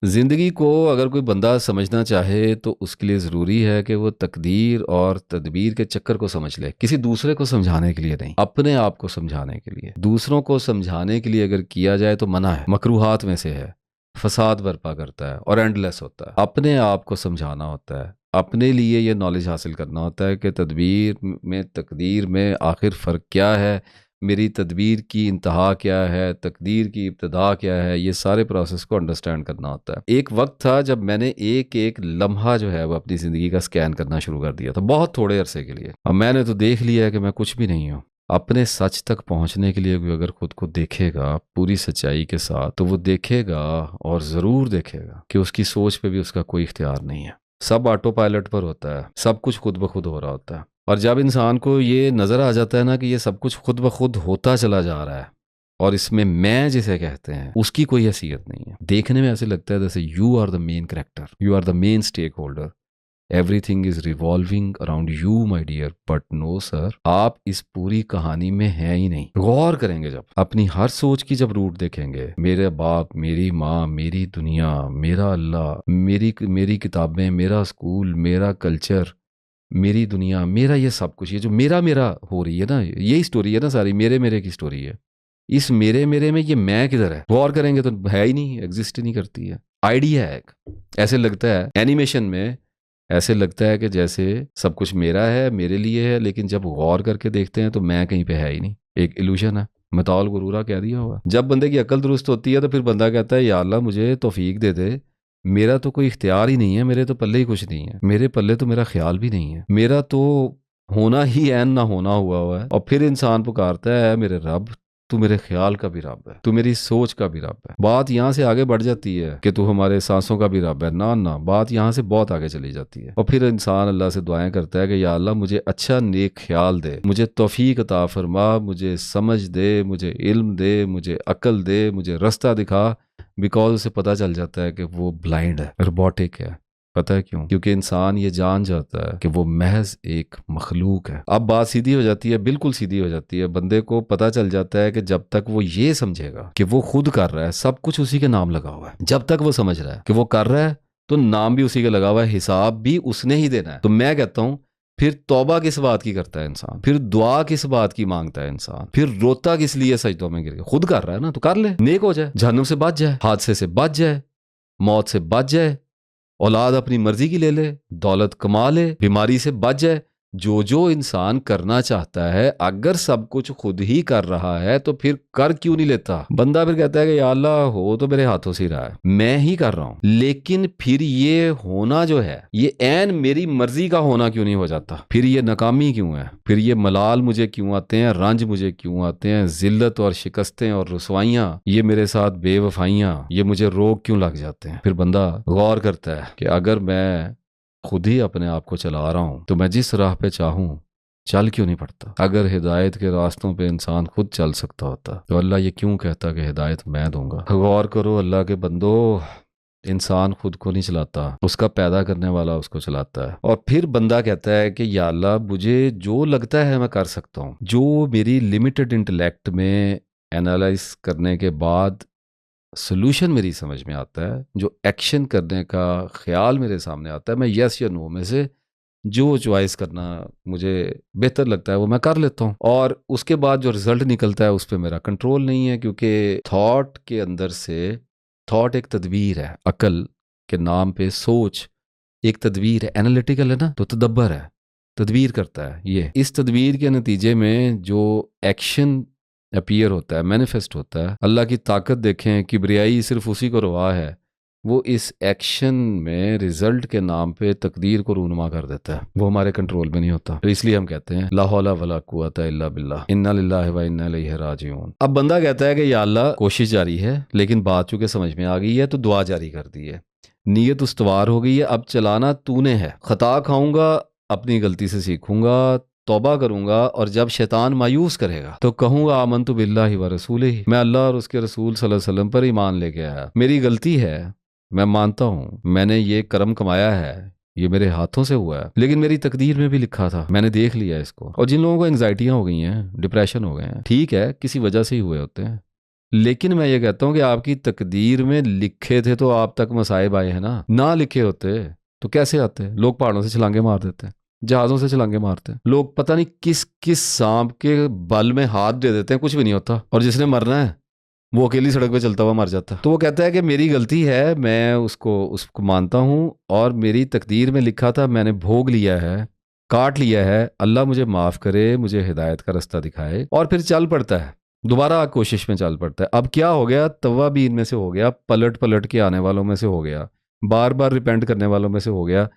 जिंदगी को अगर कोई बंदा समझना चाहे तो उसके लिए ज़रूरी है कि वो तकदीर और तदबीर के चक्कर को समझ ले, किसी दूसरे को समझाने के लिए नहीं, अपने आप को समझाने के लिए। दूसरों को समझाने के लिए अगर किया जाए तो मना है, मकरूहात में से है, फसाद बर्पा करता है और एंडलेस होता है। अपने आप को समझाना होता है, अपने लिए ये नॉलेज हासिल करना होता है कि तदबीर में तकदीर में आखिर फ़र्क क्या है, मेरी तदबीर की इंतहा क्या है, तकदीर की इब्तदा क्या है। ये सारे प्रोसेस को अंडरस्टैंड करना होता है। एक वक्त था जब मैंने एक एक लम्हा जो है वो अपनी ज़िंदगी का स्कैन करना शुरू कर दिया था, बहुत थोड़े अरसे के लिए। अब मैंने तो देख लिया है कि मैं कुछ भी नहीं हूँ। अपने सच तक पहुंचने के लिए भी अगर खुद को देखेगा पूरी सच्चाई के साथ, तो वो देखेगा और ज़रूर देखेगा कि उसकी सोच पे भी उसका कोई इख्तियार नहीं है। सब ऑटो पायलट पर होता है, सब कुछ खुद ब खुद हो रहा होता है। और जब इंसान को ये नज़र आ जाता है ना कि ये सब कुछ खुद ब खुद होता चला जा रहा है और इसमें मैं जिसे कहते हैं उसकी कोई हैसियत नहीं है, देखने में ऐसे लगता है जैसे you are the main character, you are the main stakeholder, everything is revolving around you my dear. But no sir, आप इस पूरी कहानी में हैं ही नहीं। गौर करेंगे जब, अपनी हर सोच की जब रूट देखेंगे, मेरे बाप, मेरी माँ, मेरी दुनिया, मेरा अल्लाह, मेरी मेरी किताबें, मेरा स्कूल, मेरा कल्चर, मेरी दुनिया, मेरा ये सब कुछ, ये जो मेरा मेरा हो रही है ना, यही स्टोरी है ना सारी, मेरे मेरे की स्टोरी है। इस मेरे मेरे में ये मैं किधर है? गौर करेंगे तो है ही नहीं, एग्जिस्ट ही नहीं करती है। आइडिया है एक, ऐसे लगता है एनिमेशन में, ऐसे लगता है कि जैसे सब कुछ मेरा है, मेरे लिए है, लेकिन जब गौर करके देखते हैं तो मैं कहीं पे है ही नहीं, एक इल्यूशन है। मतौल गुरूरा कह दिया हुआ। जब बंदे की अकल दुरुस्त होती है तो फिर बंदा कहता है या अल्लाह मुझे तौफीक दे दे, मेरा तो कोई इख्तियार ही नहीं है, मेरे तो पल्ले ही कुछ नहीं है, मेरे पल्ले तो मेरा ख्याल भी नहीं है, मेरा तो होना ही ऐन ना होना हुआ है। और फिर इंसान पुकारता है मेरे रब, तू मेरे ख्याल का भी रब है, तू मेरी सोच का भी रब है। बात यहाँ से आगे बढ़ जाती है कि तू हमारे सांसों का भी रब है। ना ना, बात यहाँ से बहुत आगे चली जाती है। और फिर इंसान अल्लाह से दुआएं करता है कि या अल्लाह मुझे अच्छा नेक ख्याल दे, मुझे तौफीक अता फरमा, मुझे समझ दे, मुझे इल्म दे, मुझे अकल दे, मुझे रास्ता दिखा। बिकॉज उसे पता चल जाता है कि वो ब्लाइंड है, रोबोटिक है। पता है क्यों? क्योंकि इंसान ये जान जाता है कि वो महज एक मखलूक है। अब बात सीधी हो जाती है, बिल्कुल सीधी हो जाती है। बंदे को पता चल जाता है कि जब तक वो ये समझेगा कि वो खुद कर रहा है, सब कुछ उसी के नाम लगा हुआ है, जब तक वो समझ रहा है कि वो कर रहा है तो नाम भी उसी का लगा हुआ है, हिसाब भी उसने ही देना है। तो मैं कहता हूं, फिर तौबा किस बात की करता है इंसान? फिर दुआ किस बात की मांगता है इंसान? फिर रोता किस लिए सजदों में गिर के? खुद कर रहा है ना, तो कर ले, नेक हो जाए, जहन्नुम से बच जाए, हादसे से बच जाए, मौत से बच जाए, औलाद अपनी मर्जी की ले ले, दौलत कमा ले, बीमारी से बच जाए। जो जो इंसान करना चाहता है, अगर सब कुछ खुद ही कर रहा है तो फिर कर क्यों नहीं लेता? बंदा फिर कहता है कि या अल्लाह हो तो मेरे हाथों से ही रहा है, मैं ही कर रहा हूं, लेकिन फिर ये होना जो है ये ऐन मेरी मर्जी का होना क्यों नहीं हो जाता? फिर ये नाकामी क्यों है? फिर ये मलाल मुझे क्यों आते हैं, रंज मुझे क्यों आते हैं, जिल्लत और शिकस्तें और रुसवाइयां, ये मेरे साथ बेवफाइयां, ये मुझे रोग क्यों लग जाते हैं? फिर बंदा गौर करता है कि अगर मैं खुद ही अपने आप को चला रहा हूं तो मैं जिस राह पे चाहूं चल क्यों नहीं पड़ता? अगर हिदायत के रास्तों पे इंसान खुद चल सकता होता तो अल्लाह ये क्यों कहता कि हिदायत मैं दूंगा? गौर करो अल्लाह के बंदो, इंसान खुद को नहीं चलाता, उसका पैदा करने वाला उसको चलाता है। और फिर बंदा कहता है कि या अल्लाह मुझे जो लगता है मैं कर सकता हूँ, जो मेरी लिमिटेड इंटेलेक्ट में एनालाइज करने के बाद सोल्यूशन मेरी समझ में आता है, जो एक्शन करने का ख्याल मेरे सामने आता है, मैं यस या नो में से जो चॉइस करना मुझे बेहतर लगता है वो मैं कर लेता हूँ। और उसके बाद जो रिजल्ट निकलता है उस पर मेरा कंट्रोल नहीं है, क्योंकि थॉट के अंदर से, थॉट एक तदबीर है, अकल के नाम पे सोच एक तदबीर है, एनालिटिकल है ना, तो तदब्बर है, तदबीर करता है। ये इस तदबीर के नतीजे में जो एक्शन अपीयर होता है, मैनिफेस्ट होता है, अल्लाह की ताकत देखें, किब्रियाई सिर्फ उसी को रवा है, वो इस एक्शन में रिजल्ट के नाम पे तकदीर को रूनुमा कर देता है, वो हमारे कंट्रोल में नहीं होता। तो इसलिए हम कहते हैं ला हौला वला कुव्वता इल्ला बिल्लाह, इन्ना लिल्लाहि व इन्ना इलैहि राजिऊन। अब बंदा कहता है कि या अल्लाह कोशिश जारी है, लेकिन बात चूंकि समझ में आ गई है तो दुआ जारी कर दी है, नीयत उस्तवार हो गई है, अब चलाना तूने है। खता खाऊंगा, अपनी गलती से सीखूंगा, तौबा करूंगा, और जब शैतान मायूस करेगा तो कहूंगा आमनतु बिल्लाहि व रसूलिही, मैं अल्लाह और उसके रसूल सल्लल्लाहु अलैहि वसल्लम पर ईमान लेके आया, मेरी गलती है, मैं मानता हूँ, मैंने ये कर्म कमाया है, ये मेरे हाथों से हुआ है, लेकिन मेरी तकदीर में भी लिखा था, मैंने देख लिया इसको। और जिन लोगों को एंग्जाइटियां हो गई हैं, डिप्रेशन हो गए हैं, ठीक है, किसी वजह से ही हुए होते हैं, लेकिन मैं ये कहता हूँ कि आपकी तकदीर में लिखे थे तो आप तक मसाइब आए हैं ना लिखे होते तो कैसे आते? लोग पहाड़ों से छलांगे मार देते हैं, जहाज़ों से छलांगे मारते हैं, लोग पता नहीं किस किस सांप के बल में हाथ दे देते हैं, कुछ भी नहीं होता, और जिसने मरना है वो अकेली सड़क पे चलता हुआ मर जाता है। तो वो कहता है कि मेरी गलती है, मैं उसको मानता हूँ, और मेरी तकदीर में लिखा था, मैंने भोग लिया है, काट लिया है, अल्लाह मुझे माफ़ करे, मुझे हिदायत का रास्ता दिखाए, और फिर चल पड़ता है, दोबारा कोशिश में चल पड़ता है। अब क्या हो गया, तव्वाबीन में से हो गया, पलट पलट के आने वालों में से हो गया, बार बार रिपेंट करने वालों में से हो गया।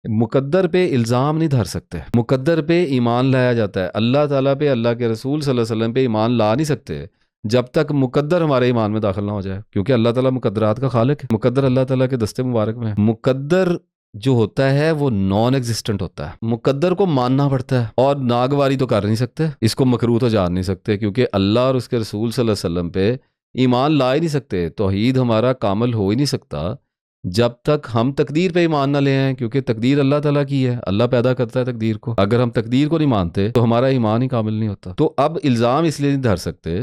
मुकद्दर पे इल्ज़ाम नहीं धर सकते, मुकद्दर पे ईमान लाया जाता है, अल्लाह ताला पे, अल्लाह के रसूल सल्लल्लाहु अलैहि वसल्लम पे ईमान ला नहीं सकते जब तक मुकद्दर हमारे ईमान में दाखिल ना हो जाए, क्योंकि अल्लाह ताला मुकद्दरात का खालिक है, मुकद्दर अल्लाह ताला के दस्ते मुबारक में है। मुकद्दर जो होता है वो नॉन एग्जिस्टेंट होता है, मुकद्दर को मानना पड़ता है, और नागवारी तो कर नहीं सकते, इसको मकरूह तो जान नहीं सकते, क्योंकि अल्लाह और उसके रसूल सल्लल्लाहु अलैहि वसल्लम पे ईमान ला ही नहीं सकते। तौहीद हमारा कामल हो ही नहीं सकता जब तक हम तकदीर पे ईमान ना ले आए, क्योंकि तकदीर अल्लाह ताला की है, अल्लाह पैदा करता है तकदीर को। अगर हम तकदीर को नहीं मानते तो हमारा ईमान ही कामिल नहीं होता। तो अब इल्ज़ाम इसलिए नहीं धर सकते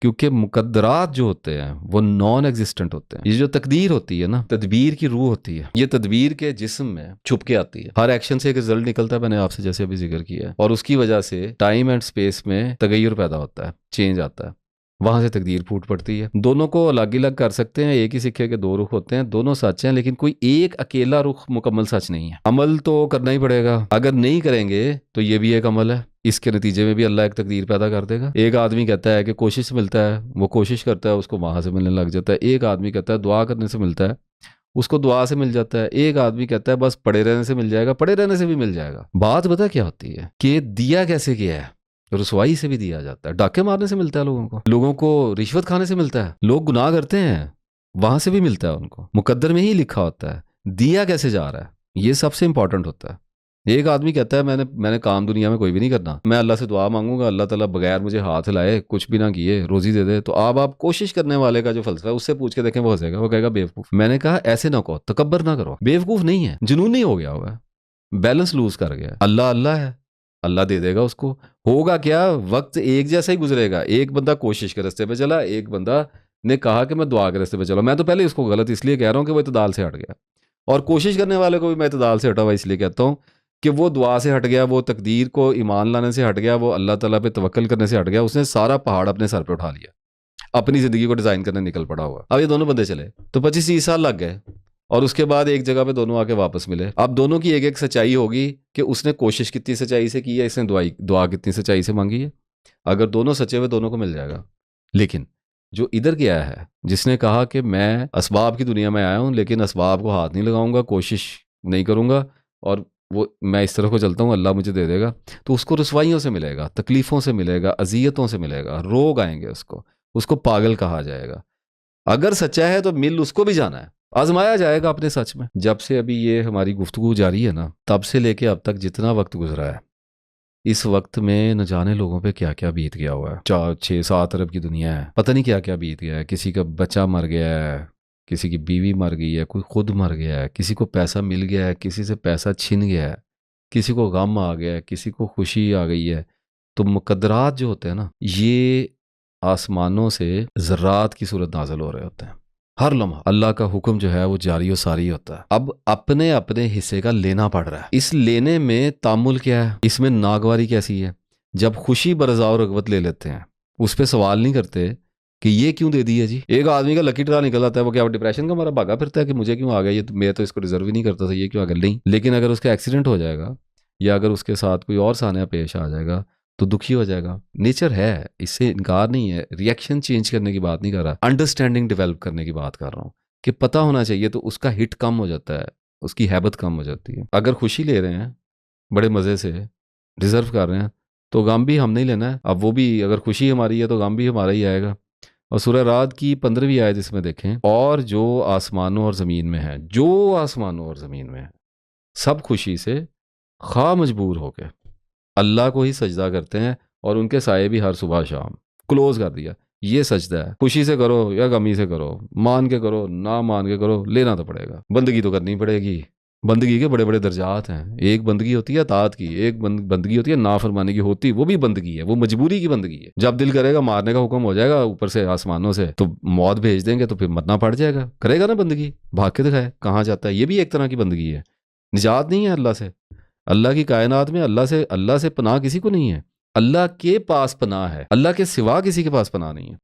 क्योंकि मुकद्दरात जो होते हैं वो नॉन एग्जिस्टेंट होते हैं। ये जो तकदीर होती है ना, तदबीर की रूह होती है, ये तदबीर के जिस्म में छुप के आती है। हर एक्शन से एक रिजल्ट निकलता है, मैंने आपसे जैसे अभी जिक्र किया है, और उसकी वजह से टाइम एंड स्पेस में तगय्युर पैदा होता है, चेंज आता है, वहां से तकदीर फूट पड़ती है। दोनों को अलग अलग कर सकते हैं, एक ही सिक्के के दो रुख होते हैं, दोनों सच हैं, लेकिन कोई एक अकेला रुख मुकम्मल सच नहीं है। अमल तो करना ही पड़ेगा, अगर नहीं करेंगे तो ये भी एक अमल है, इसके नतीजे में भी अल्लाह एक तकदीर पैदा कर देगा। एक आदमी कहता है कि कोशिश से मिलता है, वो कोशिश करता है, उसको वहां से मिलने लग जाता है। एक आदमी कहता है दुआ करने से मिलता है, उसको दुआ से मिल जाता है। एक आदमी कहता है बस पड़े रहने से मिल जाएगा, पड़े रहने से भी मिल जाएगा। बात पता क्या होती है कि दिया कैसे किया है, रुसवाई से भी दिया जाता है, डाके मारने से मिलता है, लोगों को रिश्वत खाने से मिलता है, लोग गुनाह करते हैं वहां से भी मिलता है उनको, मुकद्दर में ही लिखा होता है। दिया कैसे जा रहा है ये सबसे इंपॉर्टेंट होता है। एक आदमी कहता है मैंने काम दुनिया में कोई भी नहीं करना, मैं अल्लाह से दुआ मांगूंगा, अल्लाह ताला बगैर मुझे हाथ हिलाए कुछ भी ना किए रोजी दे दे। तो आप कोशिश करने वाले का जो फलसफा है उससे पूछ के देखें, वो हंसेगा, वो कहेगा बेवकूफ। मैंने कहा ऐसे ना कहो, तकब्बर ना करो, बेवकूफ नहीं है, जुनून नहीं हो गया होगा, बैलेंस लूज कर गया। अल्लाह अल्लाह है, अल्लाह दे देगा उसको। होगा क्या, वक्त एक जैसा ही गुजरेगा। एक बंदा कोशिश के रास्ते पे चला, एक बंदा ने कहा कि मैं दुआ के रास्ते पे चला। मैं तो पहले इसको गलत इसलिए कह रहा हूँ कि वो इत्दाल से हट गया, और कोशिश करने वाले को भी मैं इत्दाल से हटा हुआ इसलिए कहता हूँ कि वो दुआ से हट गया, वो तकदीर को ईमान लाने से हट गया, वो अल्लाह ताला पे तवक्कल करने से हट गया, उसने सारा पहाड़ अपने सर पे उठा लिया, अपनी जिंदगी को डिजाइन करने निकल पड़ा हुआ। अब ये दोनों बंदे चले तो 25-30 साल लग गए, और उसके बाद एक जगह पे दोनों आके वापस मिले। अब दोनों की एक एक सच्चाई होगी कि उसने कोशिश कितनी सच्चाई से की है, इसने दुआ कितनी सच्चाई से मांगी है। अगर दोनों सच्चे हुए दोनों को मिल जाएगा। लेकिन जो इधर गया है, जिसने कहा कि मैं असबाब की दुनिया में आया हूं लेकिन असबाब को हाथ नहीं लगाऊंगा, कोशिश नहीं करूंगा, और वो मैं इस तरह को चलता हूँ, अल्लाह मुझे दे देगा, तो उसको रसवाइयों से मिलेगा, तकलीफों से मिलेगा, अजियतों से मिलेगा, रोग आएंगे, उसको पागल कहा जाएगा। अगर सच्चा है तो मिल उसको भी जाना है, आजमाया जाएगा अपने सच में। जब से अभी ये हमारी गुफ्तगू जारी है ना, तब से लेके अब तक जितना वक्त गुजरा है, इस वक्त में न जाने लोगों पे क्या क्या बीत गया हुआ है। 4-6-7 अरब की दुनिया है, पता नहीं क्या क्या बीत गया है। किसी का बच्चा मर गया है, किसी की बीवी मर गई है, कोई खुद मर गया है, किसी को पैसा मिल गया है, किसी से पैसा छिन गया है, किसी को गम आ गया है, किसी को खुशी आ गई है। तो मुकद्दरात जो होते हैं ना, ये आसमानों से ज़रात की सूरत नाज़िल हो रहे होते हैं। हर लम्हा अल्लाह का हुक्म जो है वो जारी और सारी होता है। अब अपने अपने हिस्से का लेना पड़ रहा है। इस लेने में तामुल क्या है, इसमें नागवारी कैसी है। जब खुशी बरज़ाओ रगबत ले लेते हैं, उस पर सवाल नहीं करते कि ये क्यों दे दिया जी। एक आदमी का लकी ड्रा निकल आता है, वो क्या डिप्रेशन का हमारा भागा फिरता है कि मुझे क्यों आ गया ये, मैं तो इसको डिजर्व ही नहीं करता था, ये क्यों आ गया। नहीं, लेकिन अगर उसका एक्सीडेंट हो जाएगा या अगर उसके साथ कोई और सान्या पेश आ जाएगा तो दुखी हो जाएगा। नेचर है, इससे इनकार नहीं है। रिएक्शन चेंज करने की बात नहीं कर रहा, अंडरस्टैंडिंग डेवलप करने की बात कर रहा हूँ कि पता होना चाहिए, तो उसका हिट कम हो जाता है, उसकी हैबत कम हो जाती है। अगर खुशी ले रहे हैं बड़े मज़े से, डिजर्व कर रहे हैं, तो गम भी हम नहीं लेना है। अब वो भी, अगर खुशी हमारी है तो गम भी हमारा ही आएगा। और सूरह रात की 15वीं आयत इसमें देखें, और जो आसमानों और ज़मीन में है, जो आसमानों और ज़मीन में है, सब खुशी से खा मजबूर होके अल्लाह को ही सजदा करते हैं, और उनके साये भी हर सुबह शाम। क्लोज कर दिया, ये सजदा है। खुशी से करो या गमी से करो, मान के करो ना मान के करो, लेना तो पड़ेगा, बंदगी तो करनी पड़ेगी। बंदगी के बड़े बड़े दर्जात हैं। एक बंदगी होती है तात की, एक बंदगी होती है नाफरमानी की, होती वो भी बंदगी है, वो मजबूरी की बंदगी है। जब दिल करेगा मारने का हुक्म हो जाएगा ऊपर से आसमानों से तो मौत भेज देंगे, तो फिर मरना पड़ जाएगा, करेगा ना बंदगी, भाग के दिखाए कहाँ जाता है। ये भी एक तरह की बंदगी है। निजात नहीं है अल्लाह से, अल्लाह की कायनात में अल्लाह से पनाह किसी को नहीं है। अल्लाह के पास पनाह है, अल्लाह के सिवा किसी के पास पनाह नहीं है।